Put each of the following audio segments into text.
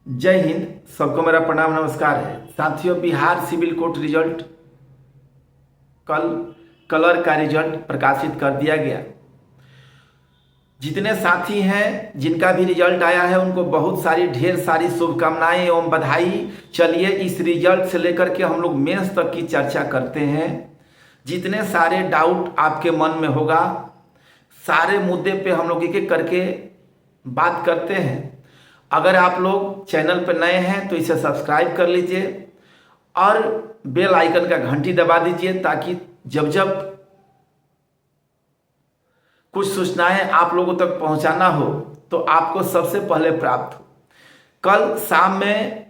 जय हिंद। सबको मेरा प्रणाम नमस्कार है। साथियों, बिहार सिविल कोर्ट रिजल्ट कल कलर का रिजल्ट प्रकाशित कर दिया गया। जितने साथी हैं जिनका भी रिजल्ट आया है उनको बहुत सारी ढेर सारी शुभकामनाएं एवं बधाई। चलिए इस रिजल्ट से लेकर के हम लोग मेंस तक की चर्चा करते हैं। जितने सारे डाउट आपके मन में होगा सारे मुद्दे पे हम लोग एक एक करके बात करते हैं। अगर आप लोग चैनल पर नए हैं तो इसे सब्सक्राइब कर लीजिए और बेल आइकन का घंटी दबा दीजिए ताकि जब जब कुछ सूचनाएं आप लोगों तक पहुंचाना हो तो आपको सबसे पहले प्राप्त हो। कल शाम में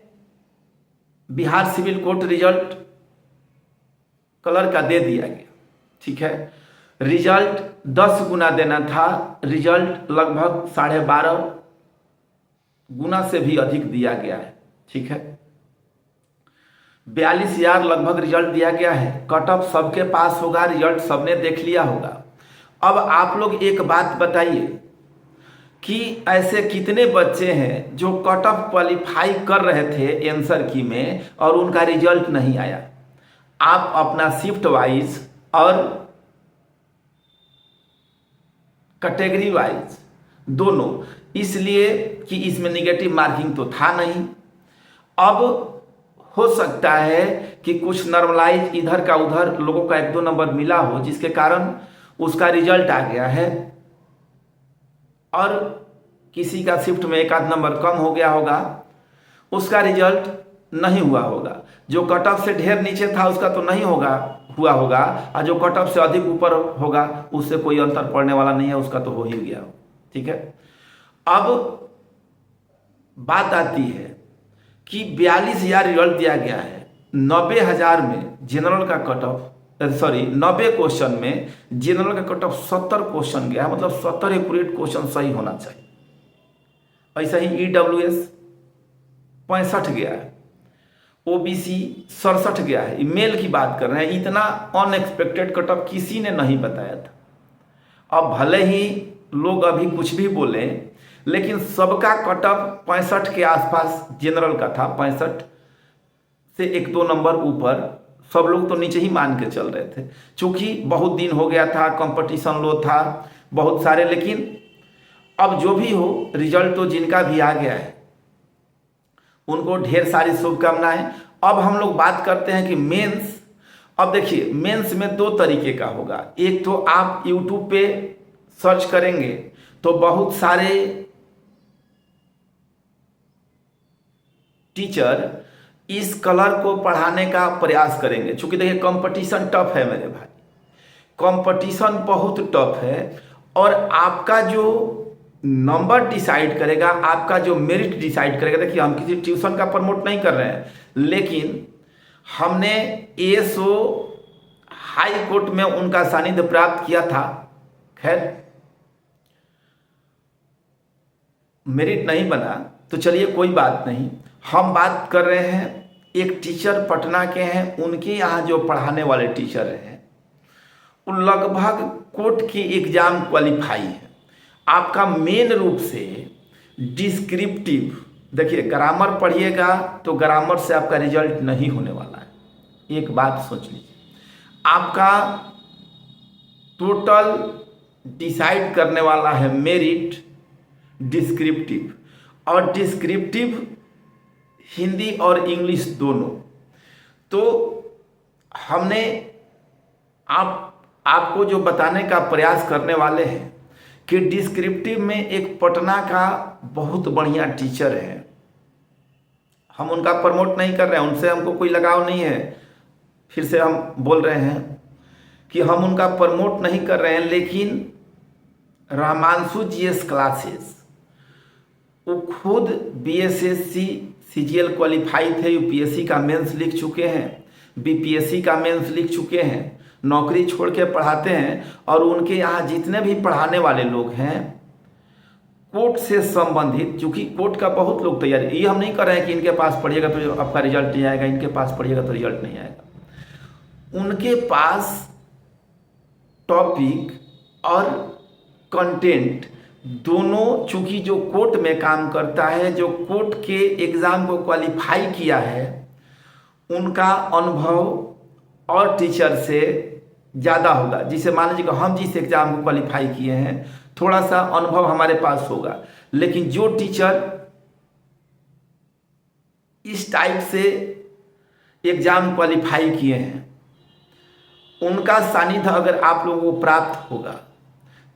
बिहार सिविल कोर्ट रिजल्ट कलर का दे दिया गया। ठीक है, रिजल्ट 10 गुना देना था, रिजल्ट लगभग 12.5 गुना से भी अधिक दिया गया है। ठीक है, 42,000 लगभग रिजल्ट दिया गया है। कट ऑफ सबके पास होगा, रिजल्ट सबने देख लिया होगा। अब आप लोग एक बात बताइए कि ऐसे कितने बच्चे हैं जो कट ऑफ क्वालिफाई कर रहे थे आंसर की में और उनका रिजल्ट नहीं आया। आप अपना शिफ्ट वाइज और कैटेगरी वाइज दोनों, इसलिए कि इसमें निगेटिव मार्किंग तो था नहीं। अब हो सकता है कि कुछ नॉर्मलाइज इधर का उधर लोगों का 1-2 नंबर मिला हो जिसके कारण उसका रिजल्ट आ गया है और किसी का शिफ्ट में 1-8 नंबर कम हो गया होगा, उसका रिजल्ट नहीं हुआ होगा। जो कट ऑफ से ढेर नीचे था उसका तो नहीं हुआ होगा और जो कट ऑफ से अधिक ऊपर होगा उससे कोई अंतर पड़ने वाला नहीं है, उसका तो हो ही गया। ठीक है, अब बात आती है कि 42,000 रिजल्ट दिया गया है। 90,000 में जनरल का कट ऑफ 90 क्वेश्चन में जनरल का कट ऑफ 70 क्वेश्चन गया है, मतलब 70 एक्यूरेट क्वेश्चन सही होना चाहिए। ऐसा ही EWS 65 गया है, OBC 67 गया है। मेल की बात कर रहे हैं, इतना अनएक्सपेक्टेड कट ऑफ किसी ने नहीं बताया था। अब भले ही लोग अभी कुछ भी बोले लेकिन सबका कट ऑफ 65 के आसपास जनरल का था। 65 से 1-2 नंबर ऊपर, सब लोग तो नीचे ही मान के चल रहे थे क्योंकि बहुत दिन हो गया था, कंपटीशन लो था बहुत सारे। लेकिन अब जो भी हो, रिजल्ट तो जिनका भी आ गया है उनको ढेर सारी शुभकामनाएं। अब हम लोग बात करते हैं कि मेंस। अब देखिए, मेंस में 2 तरीके का होगा। एक तो आप यूट्यूब पे सर्च करेंगे तो बहुत सारे टीचर इस कलर को पढ़ाने का प्रयास करेंगे। क्योंकि देखिए कंपटीशन टफ है मेरे भाई, कंपटीशन बहुत टफ है और आपका जो नंबर डिसाइड करेगा, आपका जो मेरिट डिसाइड करेगा। देखिए, हम किसी ट्यूशन का प्रमोट नहीं कर रहे हैं, लेकिन हमने ASO हाई कोर्ट में उनका सानिध्य प्राप्त किया था। खैर, मेरिट नहीं बना तो चलिए कोई बात नहीं। हम बात कर रहे हैं एक टीचर पटना के हैं, उनके यहाँ जो पढ़ाने वाले टीचर हैं वो लगभग कोर्ट की एग्जाम क्वालिफाई है। आपका मेन रूप से डिस्क्रिप्टिव, देखिए ग्रामर पढ़िएगा तो ग्रामर से आपका रिजल्ट नहीं होने वाला है। एक बात सोच लीजिए, आपका टोटल डिसाइड करने वाला है मेरिट डिस्क्रिप्टिव, और डिस्क्रिप्टिव हिंदी और इंग्लिश दोनों। तो हमने आपको जो बताने का प्रयास करने वाले हैं कि डिस्क्रिप्टिव में एक पटना का बहुत बढ़िया टीचर है। हम उनका प्रमोट नहीं कर रहे हैं, उनसे हमको कोई लगाव नहीं है। फिर से हम बोल रहे हैं कि हम उनका प्रमोट नहीं कर रहे हैं, लेकिन रामांशु GS क्लासेस, वो खुद BSSC CGL क्वालिफाई थे, UPSC का मेंस लिख चुके हैं, BPSC का मेंस लिख चुके हैं, नौकरी छोड़ के पढ़ाते हैं। और उनके यहाँ जितने भी पढ़ाने वाले लोग हैं कोर्ट से संबंधित, क्योंकि कोर्ट का बहुत लोग तैयारी, ये हम नहीं कर रहे हैं कि इनके पास पढ़िएगा तो आपका रिजल्ट नहीं आएगा, इनके पास पढ़िएगा तो रिजल्ट नहीं आएगा। उनके पास टॉपिक और कंटेंट दोनों चूंकि जो कोर्ट में काम करता है, जो कोर्ट के एग्ज़ाम को क्वालिफाई किया है, उनका अनुभव और टीचर से ज़्यादा होगा। जिसे मान लीजिए हम जिस एग्ज़ाम को क्वालिफाई किए हैं, थोड़ा सा अनुभव हमारे पास होगा, लेकिन जो टीचर इस टाइप से एग्ज़ाम क्वालिफाई किए हैं, उनका सानिध्य अगर आप लोगों को प्राप्त होगा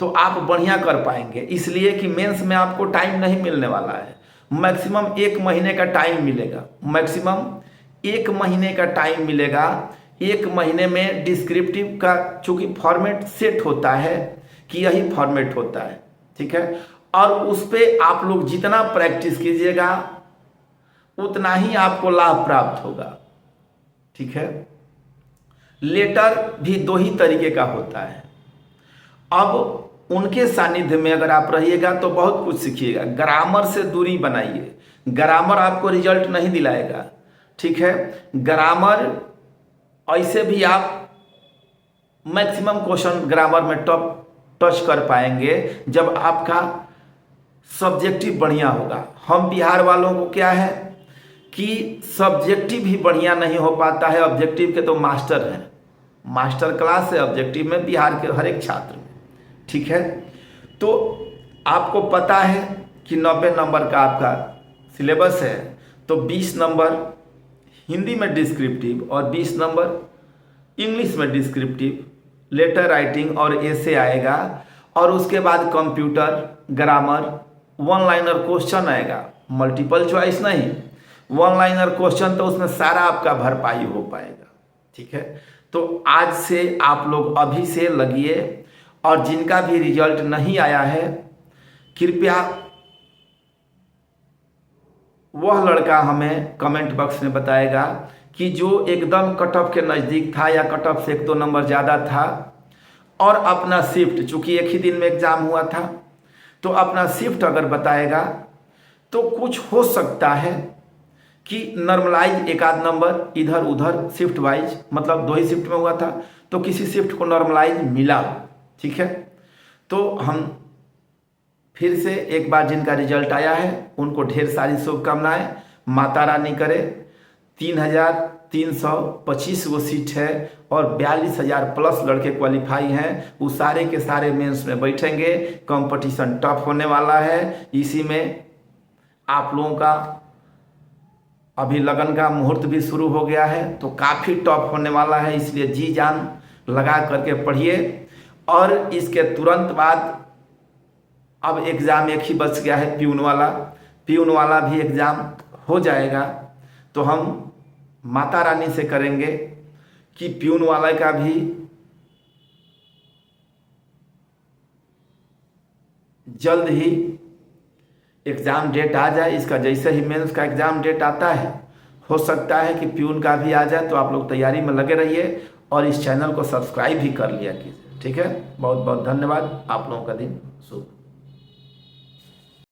तो आप बढ़िया कर पाएंगे। इसलिए कि मेंस में आपको टाइम नहीं मिलने वाला है, मैक्सिमम 1 महीने का टाइम मिलेगा, मैक्सिमम 1 महीने का टाइम मिलेगा। 1 महीने में डिस्क्रिप्टिव का चूँकि फॉर्मेट सेट होता है कि यही फॉर्मेट होता है, ठीक है, और उस पर आप लोग जितना प्रैक्टिस कीजिएगा उतना ही आपको लाभ प्राप्त होगा, ठीक है। लेटर भी 2 ही तरीके का होता है। अब उनके सानिध्य में अगर आप रहिएगा तो बहुत कुछ सीखिएगा। ग्रामर से दूरी बनाइए, ग्रामर आपको रिजल्ट नहीं दिलाएगा, ठीक है। ग्रामर ऐसे भी आप मैक्सिमम क्वेश्चन ग्रामर में टच कर पाएंगे जब आपका सब्जेक्टिव बढ़िया होगा। हम बिहार वालों को क्या है कि सब्जेक्टिव ही बढ़िया नहीं हो पाता है, ऑब्जेक्टिव के तो मास्टर हैं, मास्टर क्लास है ऑब्जेक्टिव में बिहार के हर एक छात्र में, ठीक है। तो आपको पता है कि 90 नंबर का आपका सिलेबस है, तो 20 नंबर हिंदी में डिस्क्रिप्टिव और 20 नंबर इंग्लिश में डिस्क्रिप्टिव, लेटर राइटिंग और ऐसे आएगा, और उसके बाद कंप्यूटर, ग्रामर, 1 लाइनर क्वेश्चन आएगा, मल्टीपल चॉइस नहीं, 1 लाइनर क्वेश्चन, तो उसमें सारा आपका भरपाई हो पाएगा, ठीक है। तो आज से आप लोग अभी से लगिए, और जिनका भी रिजल्ट नहीं आया है कृपया वह लड़का हमें कमेंट बॉक्स में बताएगा कि जो एकदम कट ऑफ के नज़दीक था या कट ऑफ से 1-2 नंबर ज़्यादा था, और अपना शिफ्ट, चूँकि एक ही दिन में एग्ज़ाम हुआ था, तो अपना शिफ्ट अगर बताएगा तो कुछ हो सकता है कि नॉर्मलाइज 1-8 नंबर इधर उधर शिफ्ट वाइज, मतलब 2 ही शिफ्ट में हुआ था तो किसी शिफ्ट को नॉर्मलाइज मिला, ठीक है। तो हम फिर से एक बार जिनका रिजल्ट आया है उनको ढेर सारी शुभकामनाएं, माता रानी करे। 3,325 वो सीट है और 42,000 प्लस लड़के क्वालिफाई हैं, वो सारे के सारे मेंस में बैठेंगे। कंपटीशन टफ होने वाला है, इसी में आप लोगों का अभी लगन का मुहूर्त भी शुरू हो गया है, तो काफ़ी टफ होने वाला है, इसलिए जी जान लगा करके पढ़िए। और इसके तुरंत बाद अब एग्ज़ाम एक ही बच गया है, प्यून वाला भी एग्ज़ाम हो जाएगा, तो हम माता रानी से करेंगे कि प्यून वाला का भी जल्द ही एग्ज़ाम डेट आ जाए। इसका जैसे ही मेंस का एग्ज़ाम डेट आता है, हो सकता है कि प्यून का भी आ जाए, तो आप लोग तैयारी में लगे रहिए और इस चैनल को सब्सक्राइब भी कर लिया कीजिए, ठीक है। बहुत बहुत धन्यवाद, आप लोगों का दिन शुभ।